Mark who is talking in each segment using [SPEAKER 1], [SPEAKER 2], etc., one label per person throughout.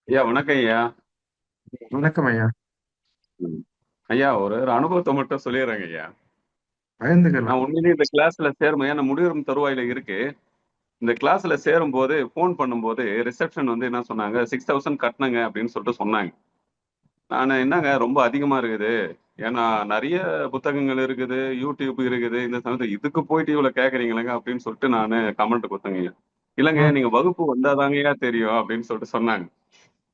[SPEAKER 1] ஐயா வணக்கம் ஐயா.
[SPEAKER 2] வணக்கம் ஐயா.
[SPEAKER 1] ம். ஐயா ஒரு அனுபவத்தை மட்டும் சொல்லிடுறேங்க ஐயா. நான்
[SPEAKER 2] பகிர்ந்துக்கலாம்.
[SPEAKER 1] உண்மையிலேயே இந்த கிளாஸ்ல சேரும் ஏன்னா முடிவுறும் தருவாயில இருக்கு. இந்த கிளாஸ்ல சேரும்போது ஃபோன் பண்ணும்போது ரிசப்ஷன் வந்து என்ன சொன்னாங்க, 6000 கட்டணுங்க அப்படின்னு சொல்லிட்டு சொன்னாங்க. நான் என்னங்க ரொம்ப அதிகமா இருக்குது. ஏன்னா நெறைய புத்தகங்கள் இருக்குது, யூடியூப் இருக்குது. இந்த சமயத்துல இதுக்கு போயிட்டு இவ்வளவு கேட்கறீங்களேங்க அப்படின்னு சொல்லிட்டு நானு கமெண்ட் குடுத்தேங்க ஐயா. இல்லங்க
[SPEAKER 2] ம்.
[SPEAKER 1] நீங்க வகுப்பு வந்தாதாங்கய்யா தெரியும் அப்படின்னு சொல்லிட்டு சொன்னாங்க.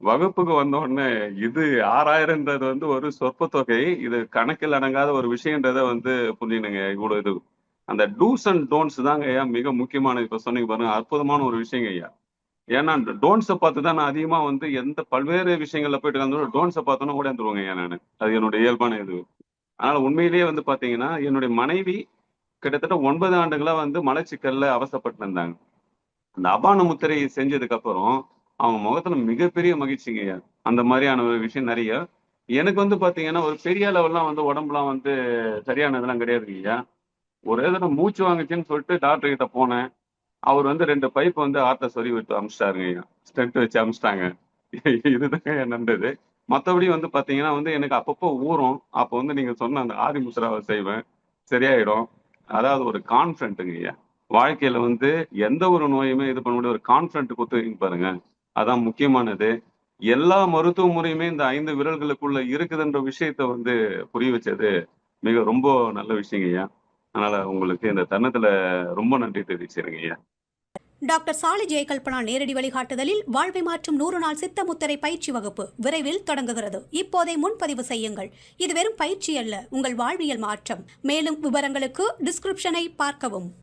[SPEAKER 1] வகுப்புக்கு வந்த உடனே இது 6000ன்றது வந்து ஒரு சொற்ப தொகை. இது கணக்கில் அடங்காத ஒரு விஷயம்ன்றத வந்து புரியணுங்க. இவ்வளவு இது. அந்த டூஸ் அண்ட் டோன்ட்ஸ் தாங்க ஐயா மிக முக்கியமானது. இப்ப சொன்னீங்க பாருங்க, அற்புதமான ஒரு விஷயங்க ஐயா. ஏன்னா அந்த டோன்ட்ஸ பார்த்து தான் நான் அதிகமா வந்து எந்த பல்வேறு விஷயங்கள்ல போயிட்டு அந்த டோன்ட்ஸ பார்த்தோன்னா ஓடியாந்துருவேங்க ஐயா நானு. அது என்னுடைய இயல்பான இது. அதனால உண்மையிலேயே வந்து பார்த்தீங்கன்னா, என்னுடைய மனைவி கிட்டத்தட்ட 9 ஆண்டுகளா வந்து மலச்சிக்கல்ல அவஸ்தைப்பட்டு இருந்தாங்க. அந்த அபான முத்திரை செஞ்சதுக்கு அப்புறம் அவங்க முகத்துல மிகப்பெரிய மகிழ்ச்சிங்கய்யா. அந்த மாதிரியான ஒரு விஷயம் நிறைய. எனக்கு வந்து பாத்தீங்கன்னா ஒரு பெரிய லெவல்லாம் வந்து உடம்புலாம் வந்து சரியானதெல்லாம் கிடையாதுங்கய்யா. ஒரு தடவை மூச்சு வாங்குச்சுன்னு சொல்லிட்டு டாக்டர் கிட்ட போனேன். அவர் வந்து 2 பைப் வந்து ஆத்த சொருவி விட்டு அனுப்பிச்சிட்டாருங்கய்யா. ஸ்டென்ட் வச்சு அனுப்பிச்சிட்டாங்க. இதுதாங்க நடந்தது. மத்தபடி வந்து பாத்தீங்கன்னா வந்து எனக்கு அப்பப்போ ஊறும். அப்ப வந்து நீங்க சொன்ன அந்த ஆதி முத்ராவை செய்வேன். சரியாயிடும். அதாவது ஒரு கான்ஃபிடென்ட்ங்கய்யா. வாழ்க்கையில வந்து எந்த ஒரு நோயுமே இது பண்ண முடியாது. ஒரு கான்ஃபிடென்ட் குடுத்துருக்கீங்க பாருங்க. அதான் முக்கியமானது. எல்லா மருத்துவ முறையுமே இந்த 5 விரல்களுக்குள்ள இருக்குதுன்ற விஷயத்த வந்து புரிய வச்சது ரொம்ப நல்ல விஷயங்கய்யா. அதனால உங்களுக்கு இந்த தருணத்துல ரொம்ப நன்றி தெரிவிச்சுக்கிறேங்கய்யா.
[SPEAKER 3] டாக்டர் சாலி ஜெயகல்பனா நேரடி வழிகாட்டுதலில் வாழ்வை மாற்றும் 100 நாள் சித்த முத்திரை பயிற்சி வகுப்பு விரைவில் தொடங்குகிறது. இப்போதே முன்பதிவு செய்யுங்கள். இது வெறும் பயிற்சி அல்ல, உங்கள் வாழ்வியல் மாற்றம். மேலும் விவரங்களுக்கு டிஸ்கிரிப்ஷனை பார்க்கவும்.